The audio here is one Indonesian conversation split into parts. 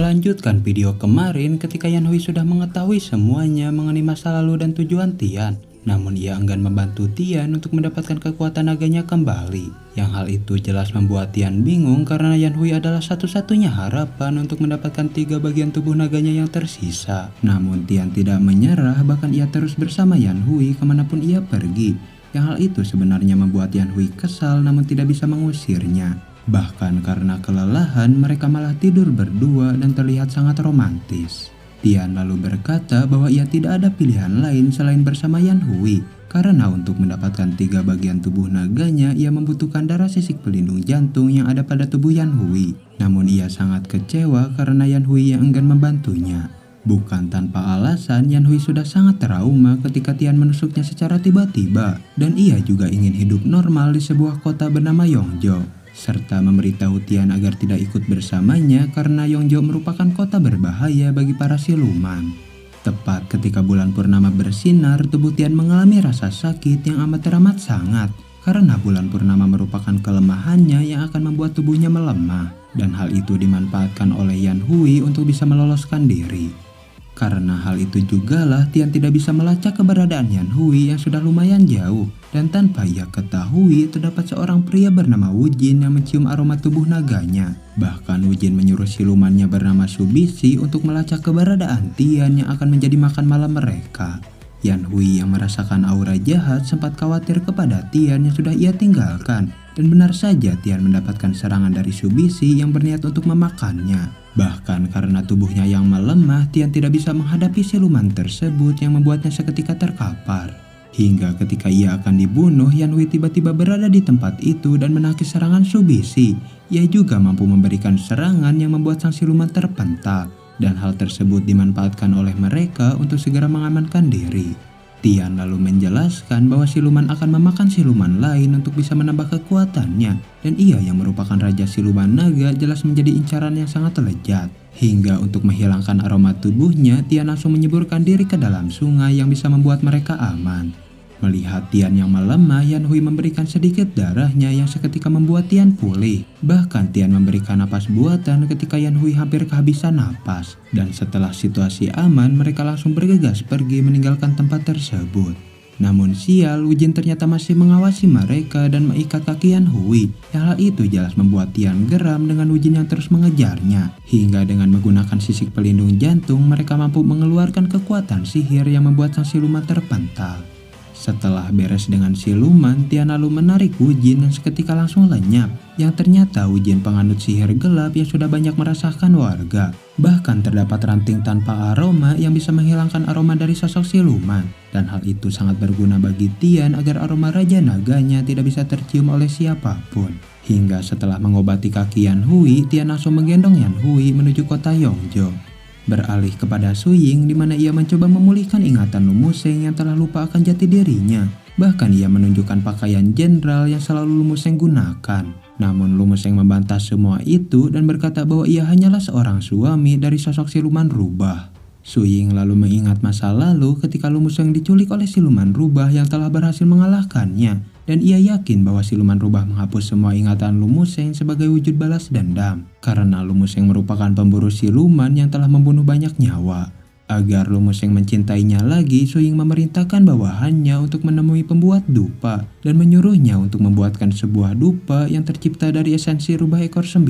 Melanjutkan video kemarin ketika Yan Hui sudah mengetahui semuanya mengenai masa lalu dan tujuan Tian. Namun ia enggan membantu Tian untuk mendapatkan kekuatan naganya kembali. Yang hal itu jelas membuat Tian bingung karena Yan Hui adalah satu-satunya harapan untuk mendapatkan 3 bagian tubuh naganya yang tersisa. Namun Tian tidak menyerah, bahkan ia terus bersama Yan Hui kemanapun ia pergi. Yang hal itu sebenarnya membuat Yan Hui kesal namun tidak bisa mengusirnya. Bahkan karena kelelahan, mereka malah tidur berdua dan terlihat sangat romantis. Tian lalu berkata bahwa ia tidak ada pilihan lain selain bersama Yan Hui. Karena untuk mendapatkan 3 bagian tubuh naganya, ia membutuhkan darah sisik pelindung jantung yang ada pada tubuh Yan Hui. Namun ia sangat kecewa karena Yan Hui yang enggan membantunya. Bukan tanpa alasan, Yan Hui sudah sangat trauma ketika Tian menusuknya secara tiba-tiba. Dan ia juga ingin hidup normal di sebuah kota bernama Yongzhou. Serta memberitahu Tian agar tidak ikut bersamanya karena Yongzhou merupakan kota berbahaya bagi para siluman. Tepat ketika bulan purnama bersinar, tubuh Tian mengalami rasa sakit yang amat teramat sangat. Karena bulan purnama merupakan kelemahannya yang akan membuat tubuhnya melemah. Dan hal itu dimanfaatkan oleh Yan Hui untuk bisa meloloskan diri. Karena hal itu jugalah Tian tidak bisa melacak keberadaan Yan Hui yang sudah lumayan jauh. Dan tanpa ia ketahui, terdapat seorang pria bernama Wu Jin yang mencium aroma tubuh naganya. Bahkan Wu Jin menyuruh silumannya bernama Subisi untuk melacak keberadaan Tian yang akan menjadi makan malam mereka. Yan Hui yang merasakan aura jahat sempat khawatir kepada Tian yang sudah ia tinggalkan. Dan benar saja Tian mendapatkan serangan dari Subisi yang berniat untuk memakannya. Bahkan karena tubuhnya yang melemah, Tian tidak bisa menghadapi siluman tersebut yang membuatnya seketika terkapar. Hingga ketika ia akan dibunuh, Yan Hui tiba-tiba berada di tempat itu dan menangkis serangan Subisi. Ia juga mampu memberikan serangan yang membuat sang siluman terpental. Dan hal tersebut dimanfaatkan oleh mereka untuk segera mengamankan diri. Tian lalu menjelaskan bahwa siluman akan memakan siluman lain untuk bisa menambah kekuatannya. Dan ia yang merupakan raja siluman naga jelas menjadi incaran yang sangat lezat. Hingga untuk menghilangkan aroma tubuhnya, Tian langsung menyeburkan diri ke dalam sungai yang bisa membuat mereka aman. Melihat Tian yang melemah, Yan Hui memberikan sedikit darahnya yang seketika membuat Tian pulih. Bahkan Tian memberikan napas buatan ketika Yan Hui hampir kehabisan napas. Dan setelah situasi aman, mereka langsung bergegas pergi meninggalkan tempat tersebut. Namun sial, Wu Jin ternyata masih mengawasi mereka dan mengikat kaki Yan Hui. Yang hal itu jelas membuat Tian geram dengan Wu Jin yang terus mengejarnya. Hingga dengan menggunakan sisik pelindung jantung, mereka mampu mengeluarkan kekuatan sihir yang membuat sang siluman terpental. Setelah beres dengan siluman, Tian lalu menarik Wu Jin yang seketika langsung lenyap. Yang ternyata Wu Jin penganut sihir gelap yang sudah banyak meresahkan warga. Bahkan terdapat ranting tanpa aroma yang bisa menghilangkan aroma dari sosok siluman. Dan hal itu sangat berguna bagi Tian agar aroma Raja Naganya tidak bisa tercium oleh siapapun. Hingga setelah mengobati kaki Yan Hui, Tian langsung menggendong Yan Hui menuju kota Yongzhou. Beralih kepada Su Ying di mana ia mencoba memulihkan ingatan Lu Museng yang telah lupa akan jati dirinya. Bahkan ia menunjukkan pakaian jenderal yang selalu Lu Museng gunakan. Namun Lu Museng membantah semua itu dan berkata bahwa ia hanyalah seorang suami dari sosok siluman rubah. Su Ying lalu mengingat masa lalu ketika Lu Museng diculik oleh siluman rubah yang telah berhasil mengalahkannya. Dan ia yakin bahwa siluman rubah menghapus semua ingatan Lu Museng sebagai wujud balas dendam. Karena Lu Museng merupakan pemburu siluman yang telah membunuh banyak nyawa. Agar Lu Museng mencintainya lagi, Su Ying memerintahkan bawahannya untuk menemui pembuat dupa. Dan menyuruhnya untuk membuatkan sebuah dupa yang tercipta dari esensi rubah ekor 9.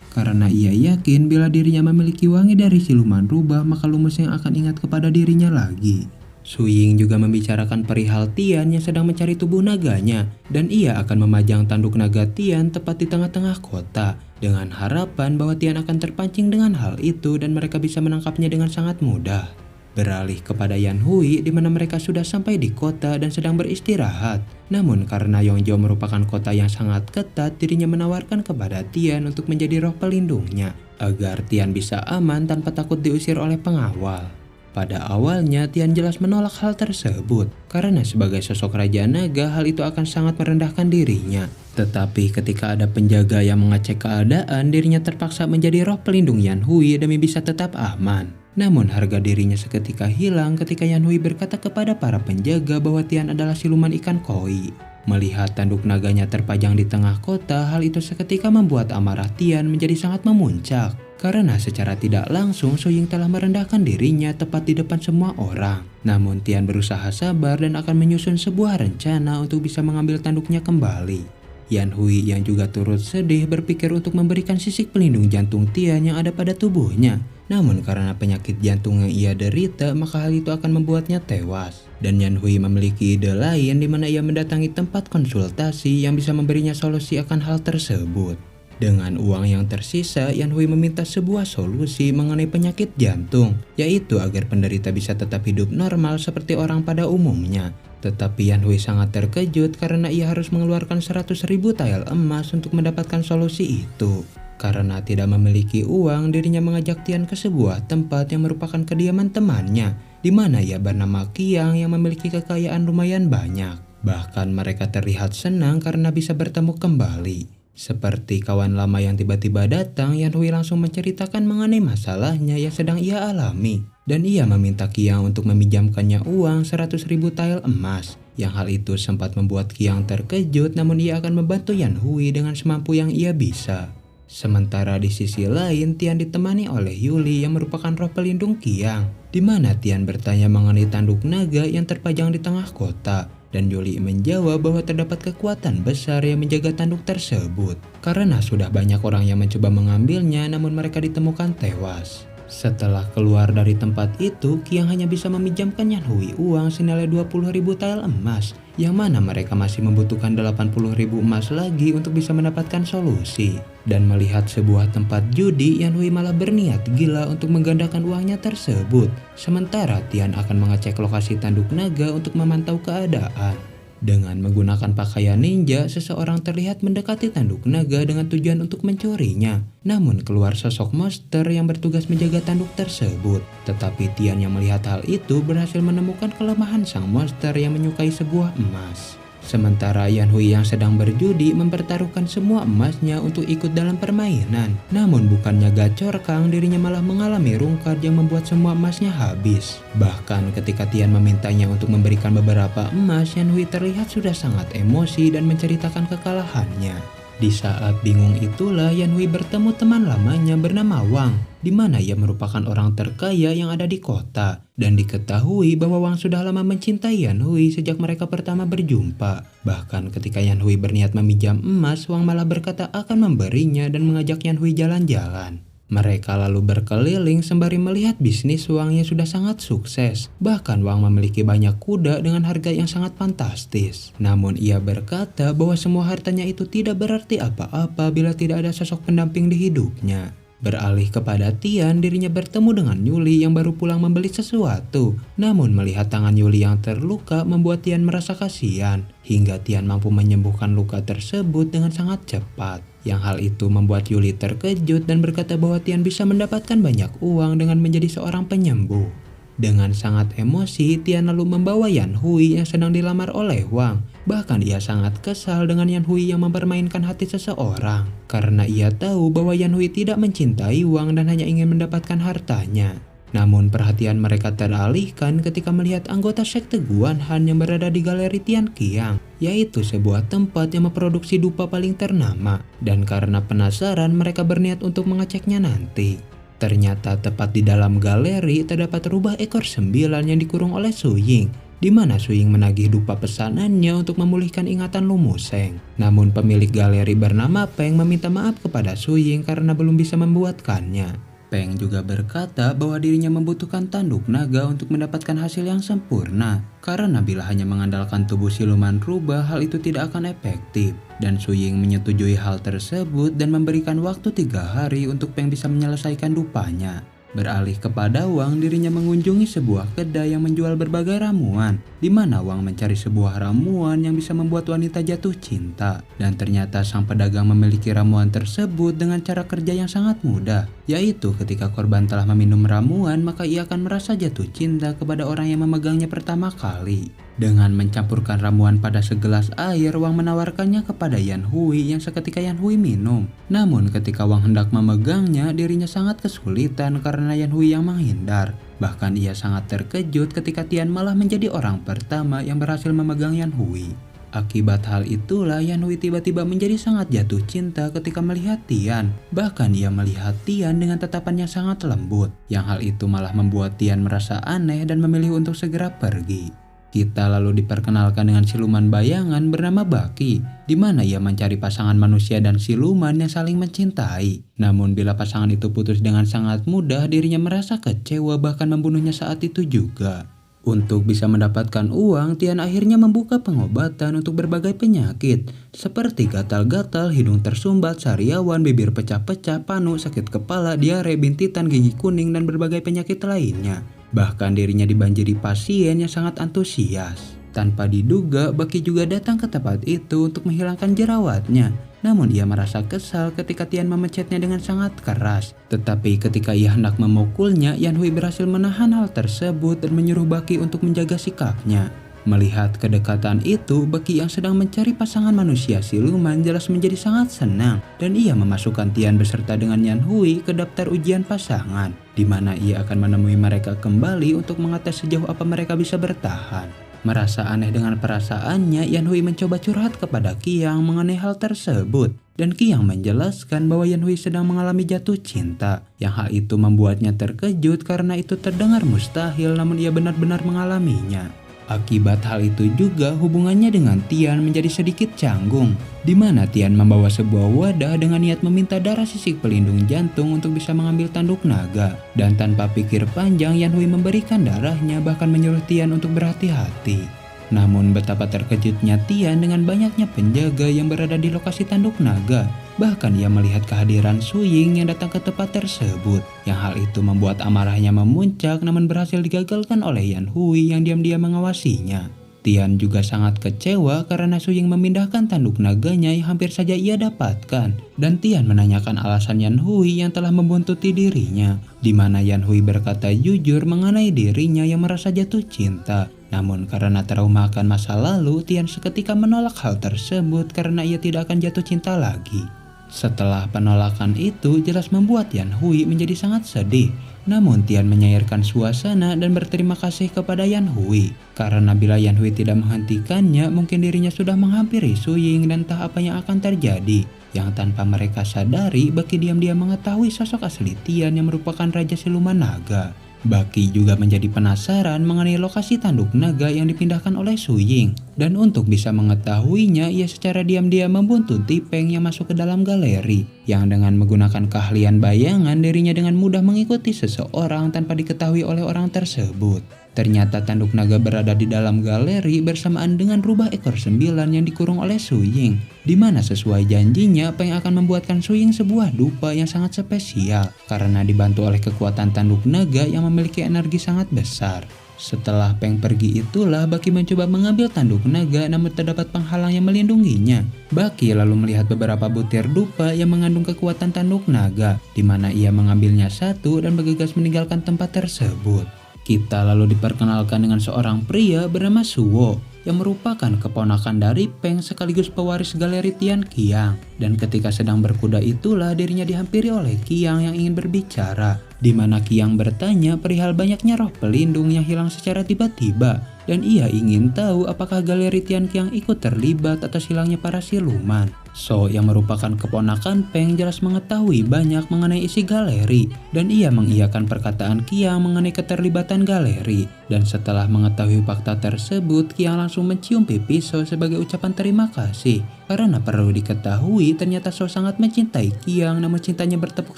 Karena ia yakin bila dirinya memiliki wangi dari siluman rubah, maka Lu Museng akan ingat kepada dirinya lagi. Su Ying juga membicarakan perihal Tian yang sedang mencari tubuh naganya dan ia akan memajang tanduk naga Tian tepat di tengah-tengah kota dengan harapan bahwa Tian akan terpancing dengan hal itu dan mereka bisa menangkapnya dengan sangat mudah. Beralih kepada Yan Hui di mana mereka sudah sampai di kota dan sedang beristirahat. Namun karena Yongzhou merupakan kota yang sangat ketat, dirinya menawarkan kepada Tian untuk menjadi roh pelindungnya agar Tian bisa aman tanpa takut diusir oleh pengawal. Pada awalnya Tian jelas menolak hal tersebut karena sebagai sosok Raja Naga hal itu akan sangat merendahkan dirinya. Tetapi ketika ada penjaga yang mengecek keadaan, dirinya terpaksa menjadi roh pelindung Yan Hui demi bisa tetap aman. Namun harga dirinya seketika hilang ketika Yan Hui berkata kepada para penjaga bahwa Tian adalah siluman ikan koi. Melihat tanduk naganya terpajang di tengah kota, hal itu seketika membuat amarah Tian menjadi sangat memuncak. Karena secara tidak langsung Suying telah merendahkan dirinya tepat di depan semua orang. Namun Tian berusaha sabar dan akan menyusun sebuah rencana untuk bisa mengambil tanduknya kembali. Yan Hui yang juga turut sedih berpikir untuk memberikan sisik pelindung jantung Tian yang ada pada tubuhnya. Namun karena penyakit jantung yang ia derita, maka hal itu akan membuatnya tewas. Dan Yan Hui memiliki ide lain di mana ia mendatangi tempat konsultasi yang bisa memberinya solusi akan hal tersebut. Dengan uang yang tersisa, Yan Hui meminta sebuah solusi mengenai penyakit jantung, yaitu agar penderita bisa tetap hidup normal seperti orang pada umumnya. Tetapi Yan Hui sangat terkejut karena ia harus mengeluarkan 100.000 tael emas untuk mendapatkan solusi itu. Karena tidak memiliki uang, dirinya mengajak Tian ke sebuah tempat yang merupakan kediaman temannya, di mana ia bernama Qiang yang memiliki kekayaan lumayan banyak. Bahkan mereka terlihat senang karena bisa bertemu kembali. Seperti kawan lama yang tiba-tiba datang, Yan Hui langsung menceritakan mengenai masalahnya yang sedang ia alami. Dan ia meminta Qiang untuk meminjamkannya uang 100.000 tael emas. Yang hal itu sempat membuat Qiang terkejut, namun ia akan membantu Yan Hui dengan semampu yang ia bisa. Sementara di sisi lain, Tian ditemani oleh Yuli yang merupakan roh pelindung Qiang, di mana Tian bertanya mengenai tanduk naga yang terpajang di tengah kota. Dan Yuli menjawab bahwa terdapat kekuatan besar yang menjaga tanduk tersebut. Karena sudah banyak orang yang mencoba mengambilnya, namun mereka ditemukan tewas. Setelah keluar dari tempat itu, Qiang hanya bisa meminjamkan Yan Hui uang senilai 20.000 tael emas, yang mana mereka masih membutuhkan 80.000 emas lagi untuk bisa mendapatkan solusi. Dan melihat sebuah tempat judi, Yan Hui malah berniat gila untuk menggandakan uangnya tersebut. Sementara Tian akan mengecek lokasi tanduk naga untuk memantau keadaan. Dengan menggunakan pakaian ninja, seseorang terlihat mendekati tanduk naga dengan tujuan untuk mencurinya. Namun keluar sosok monster yang bertugas menjaga tanduk tersebut. Tetapi Tian yang melihat hal itu berhasil menemukan kelemahan sang monster yang menyukai sebuah emas. Sementara Yan Hui yang sedang berjudi mempertaruhkan semua emasnya untuk ikut dalam permainan. Namun bukannya gacor Kang, dirinya malah mengalami rungkat yang membuat semua emasnya habis. Bahkan ketika Tian memintanya untuk memberikan beberapa emas, Yan Hui terlihat sudah sangat emosi dan menceritakan kekalahannya. Di saat bingung itulah Yan Hui bertemu teman lamanya bernama Wang, di mana ia merupakan orang terkaya yang ada di kota. Dan diketahui bahwa Wang sudah lama mencintai Yan Hui sejak mereka pertama berjumpa. Bahkan ketika Yan Hui berniat meminjam emas, Wang malah berkata akan memberinya dan mengajak Yan Hui jalan-jalan. Mereka lalu berkeliling sembari melihat bisnis Wang yang sudah sangat sukses. Bahkan Wang memiliki banyak kuda dengan harga yang sangat fantastis. Namun ia berkata bahwa semua hartanya itu tidak berarti apa-apa bila tidak ada sosok pendamping di hidupnya. Beralih kepada Tian, dirinya bertemu dengan Yuli yang baru pulang membeli sesuatu. Namun melihat tangan Yuli yang terluka membuat Tian merasa kasihan. Hingga Tian mampu menyembuhkan luka tersebut dengan sangat cepat. Yang hal itu membuat Yuli terkejut dan berkata bahwa Tian bisa mendapatkan banyak uang dengan menjadi seorang penyembuh. Dengan sangat emosi, Tian lalu membawa Yan Hui yang sedang dilamar oleh Wang. Bahkan ia sangat kesal dengan Yan Hui yang mempermainkan hati seseorang. Karena ia tahu bahwa Yan Hui tidak mencintai Wang dan hanya ingin mendapatkan hartanya. Namun perhatian mereka teralihkan ketika melihat anggota sekte Guan Han yang berada di galeri Tian Qiang, yaitu sebuah tempat yang memproduksi dupa paling ternama. Dan karena penasaran mereka berniat untuk mengeceknya nanti. Ternyata tepat di dalam galeri terdapat rubah ekor 9 yang dikurung oleh Suying, di mana Suying menagih dupa pesanannya untuk memulihkan ingatan Lu Museng. Namun pemilik galeri bernama Peng meminta maaf kepada Suying karena belum bisa membuatkannya. Peng juga berkata bahwa dirinya membutuhkan tanduk naga untuk mendapatkan hasil yang sempurna. Karena bila hanya mengandalkan tubuh siluman rubah, hal itu tidak akan efektif. Dan Suying menyetujui hal tersebut dan memberikan waktu 3 hari untuk Peng bisa menyelesaikan dupanya. Beralih kepada Wang, dirinya mengunjungi sebuah kedai yang menjual berbagai ramuan, di mana Wang mencari sebuah ramuan yang bisa membuat wanita jatuh cinta. Dan ternyata sang pedagang memiliki ramuan tersebut dengan cara kerja yang sangat mudah, yaitu ketika korban telah meminum ramuan, maka ia akan merasa jatuh cinta kepada orang yang memegangnya pertama kali. Dengan mencampurkan ramuan pada segelas air, Wang menawarkannya kepada Yan Hui yang seketika Yan Hui minum. Namun ketika Wang hendak memegangnya, dirinya sangat kesulitan karena Yan Hui yang menghindar. Bahkan ia sangat terkejut ketika Tian malah menjadi orang pertama yang berhasil memegang Yan Hui. Akibat hal itulah Yan Hui tiba-tiba menjadi sangat jatuh cinta ketika melihat Tian. Bahkan ia melihat Tian dengan tatapan yang sangat lembut. Yang hal itu malah membuat Tian merasa aneh dan memilih untuk segera pergi. Kita lalu diperkenalkan dengan siluman bayangan bernama Baki, di mana ia mencari pasangan manusia dan siluman yang saling mencintai. Namun bila pasangan itu putus dengan sangat mudah, dirinya merasa kecewa bahkan membunuhnya saat itu juga. Untuk bisa mendapatkan uang, Tian akhirnya membuka pengobatan untuk berbagai penyakit seperti gatal-gatal, hidung tersumbat, sariawan, bibir pecah-pecah, panu, sakit kepala, diare, bintitan, gigi kuning, dan berbagai penyakit lainnya. Bahkan dirinya dibanjiri pasien yang sangat antusias. Tanpa diduga, Baki juga datang ke tempat itu untuk menghilangkan jerawatnya. Namun ia merasa kesal ketika Tian memecatnya dengan sangat keras. Tetapi ketika ia hendak memukulnya, Yan Hui berhasil menahan hal tersebut dan menyuruh Baki untuk menjaga sikapnya. Melihat kedekatan itu, Baki yang sedang mencari pasangan manusia siluman jelas menjadi sangat senang. Dan ia memasukkan Tian beserta dengan Yan Hui ke daftar ujian pasangan, di mana ia akan menemui mereka kembali untuk mengetes sejauh apa mereka bisa bertahan. Merasa aneh dengan perasaannya, Yan Hui mencoba curhat kepada Qiang mengenai hal tersebut. Dan Qiang menjelaskan bahwa Yan Hui sedang mengalami jatuh cinta. Yang hal itu membuatnya terkejut karena itu terdengar mustahil, namun ia benar-benar mengalaminya. Akibat hal itu juga hubungannya dengan Tian menjadi sedikit canggung, di mana Tian membawa sebuah wadah dengan niat meminta darah sisik pelindung jantung untuk bisa mengambil tanduk naga. Dan tanpa pikir panjang, Yan Hui memberikan darahnya, bahkan menyuruh Tian untuk berhati-hati. Namun betapa terkejutnya Tian dengan banyaknya penjaga yang berada di lokasi tanduk naga. Bahkan ia melihat kehadiran Su Ying yang datang ke tempat tersebut. Yang hal itu membuat amarahnya memuncak, namun berhasil digagalkan oleh Yan Hui yang diam-diam mengawasinya. Tian juga sangat kecewa karena Su Ying memindahkan tanduk naganya yang hampir saja ia dapatkan. Dan Tian menanyakan alasan Yan Hui yang telah membuntuti dirinya, di mana Yan Hui berkata jujur mengenai dirinya yang merasa jatuh cinta. Namun karena trauma akan masa lalu, Tian seketika menolak hal tersebut karena ia tidak akan jatuh cinta lagi. Setelah penolakan itu jelas membuat Yan Hui menjadi sangat sedih. Namun Tian menyairkan suasana dan berterima kasih kepada Yan Hui. Karena bila Yan Hui tidak menghentikannya, mungkin dirinya sudah menghampiri Su Ying dan entah apa yang akan terjadi. Yang tanpa mereka sadari, Baki diam-diam mengetahui sosok asli Tian yang merupakan Raja Siluman Naga. Baki juga menjadi penasaran mengenai lokasi tanduk naga yang dipindahkan oleh Su Ying. Dan untuk bisa mengetahuinya, ia secara diam-diam membuntuti Peng yang masuk ke dalam galeri. Yang dengan menggunakan keahlian bayangan, dirinya dengan mudah mengikuti seseorang tanpa diketahui oleh orang tersebut. Ternyata tanduk naga berada di dalam galeri bersamaan dengan rubah ekor 9 yang dikurung oleh Su Ying. Di mana sesuai janjinya, Peng akan membuatkan Su Ying sebuah dupa yang sangat spesial karena dibantu oleh kekuatan tanduk naga yang memiliki energi sangat besar. Setelah Peng pergi itulah Baki mencoba mengambil tanduk naga, namun terdapat penghalang yang melindunginya. Baki lalu melihat beberapa butir dupa yang mengandung kekuatan tanduk naga, di mana ia mengambilnya satu dan bergegas meninggalkan tempat tersebut. Kita lalu diperkenalkan dengan seorang pria bernama Suwo yang merupakan keponakan dari Peng sekaligus pewaris galeri Tian Qiang. Dan ketika sedang berkuda itulah dirinya dihampiri oleh Qiang yang ingin berbicara, di mana Qiang bertanya perihal banyaknya roh pelindung yang hilang secara tiba-tiba. Dan ia ingin tahu apakah galeri Tian Qiang ikut terlibat atas hilangnya para siluman. So yang merupakan keponakan Peng jelas mengetahui banyak mengenai isi galeri. Dan ia mengiyakan perkataan Qiang mengenai keterlibatan galeri. Dan setelah mengetahui fakta tersebut, Qiang langsung mencium pipi So sebagai ucapan terima kasih. Karena perlu diketahui ternyata So sangat mencintai Qiang, namun cintanya bertepuk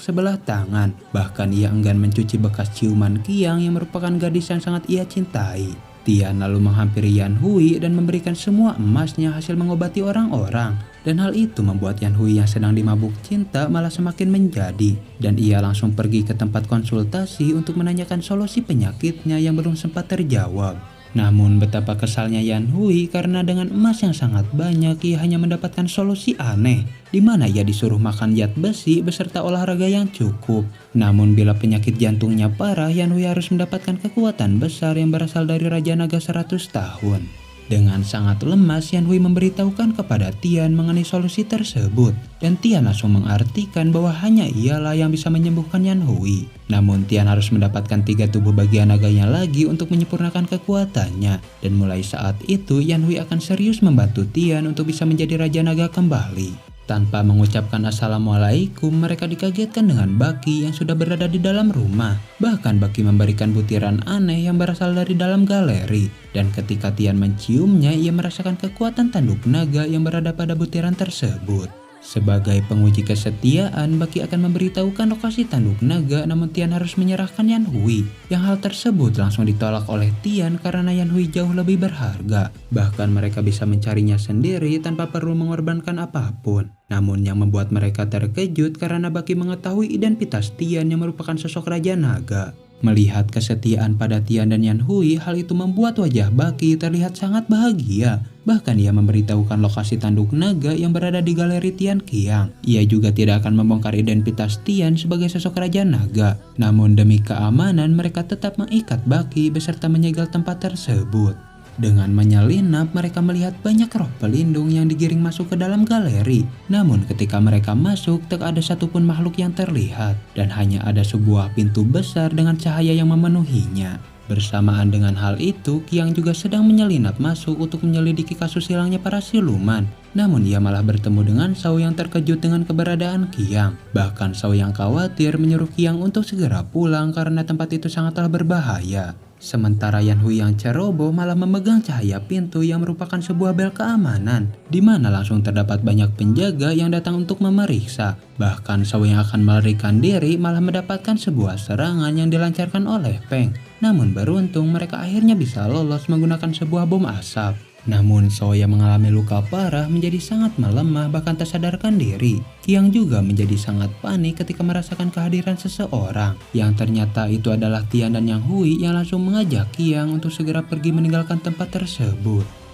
sebelah tangan. Bahkan ia enggan mencuci bekas ciuman Qiang yang merupakan gadis yang sangat ia cintai. Tian lalu menghampiri Yan Hui dan memberikan semua emasnya hasil mengobati orang-orang. Dan hal itu membuat Yan Hui yang sedang dimabuk cinta malah semakin menjadi. Dan ia langsung pergi ke tempat konsultasi untuk menanyakan solusi penyakitnya yang belum sempat terjawab. Namun betapa kesalnya Yan Hui karena dengan emas yang sangat banyak ia hanya mendapatkan solusi aneh, di mana ia disuruh makan zat besi beserta olahraga yang cukup. Namun bila penyakit jantungnya parah, Yan Hui harus mendapatkan kekuatan besar yang berasal dari Raja Naga 100 tahun. Dengan sangat lemas, Yan Hui memberitahukan kepada Tian mengenai solusi tersebut. Dan Tian langsung mengartikan bahwa hanya ialah yang bisa menyembuhkan Yan Hui. Namun Tian harus mendapatkan 3 tubuh bagian naganya lagi untuk menyempurnakan kekuatannya. Dan mulai saat itu, Yan Hui akan serius membantu Tian untuk bisa menjadi Raja Naga kembali. Tanpa mengucapkan assalamualaikum, mereka dikagetkan dengan Baki yang sudah berada di dalam rumah. Bahkan Baki memberikan butiran aneh yang berasal dari dalam galeri. Dan ketika Tian menciumnya, ia merasakan kekuatan tanduk naga yang berada pada butiran tersebut. Sebagai penguji kesetiaan, Baki akan memberitahukan lokasi tanduk naga, namun Tian harus menyerahkan Yan Hui. Yang hal tersebut langsung ditolak oleh Tian karena Yan Hui jauh lebih berharga. Bahkan mereka bisa mencarinya sendiri tanpa perlu mengorbankan apapun. Namun yang membuat mereka terkejut karena Baki mengetahui identitas Tian yang merupakan sosok Raja Naga. Melihat kesetiaan pada Tian dan Yan Hui, hal itu membuat wajah Baki terlihat sangat bahagia. Bahkan ia memberitahukan lokasi tanduk naga yang berada di galeri Tian Qiang. Ia juga tidak akan membongkar identitas Tian sebagai sosok Raja Naga. Namun demi keamanan, mereka tetap mengikat Baki beserta menyegel tempat tersebut. Dengan menyelinap, mereka melihat banyak roh pelindung yang digiring masuk ke dalam galeri. Namun ketika mereka masuk, tak ada satupun makhluk yang terlihat. Dan hanya ada sebuah pintu besar dengan cahaya yang memenuhinya. Bersamaan dengan hal itu, Qiang juga sedang menyelinap masuk untuk menyelidiki kasus hilangnya para siluman. Namun ia malah bertemu dengan Shao yang terkejut dengan keberadaan Qiang. Bahkan Shao yang khawatir menyuruh Qiang untuk segera pulang karena tempat itu sangatlah berbahaya. Sementara Yan Hui yang ceroboh malah memegang cahaya pintu yang merupakan sebuah bel keamanan, di mana langsung terdapat banyak penjaga yang datang untuk memeriksa. Bahkan Shao yang akan melarikan diri malah mendapatkan sebuah serangan yang dilancarkan oleh Peng. Namun beruntung mereka akhirnya bisa lolos menggunakan sebuah bom asap. Namun Shao yang mengalami luka parah menjadi sangat melemah bahkan tak sadarkan diri. Qiang juga menjadi sangat panik ketika merasakan kehadiran seseorang. Yang ternyata itu adalah Tian dan Yang Hui yang langsung mengajak Qiang untuk segera pergi meninggalkan tempat tersebut.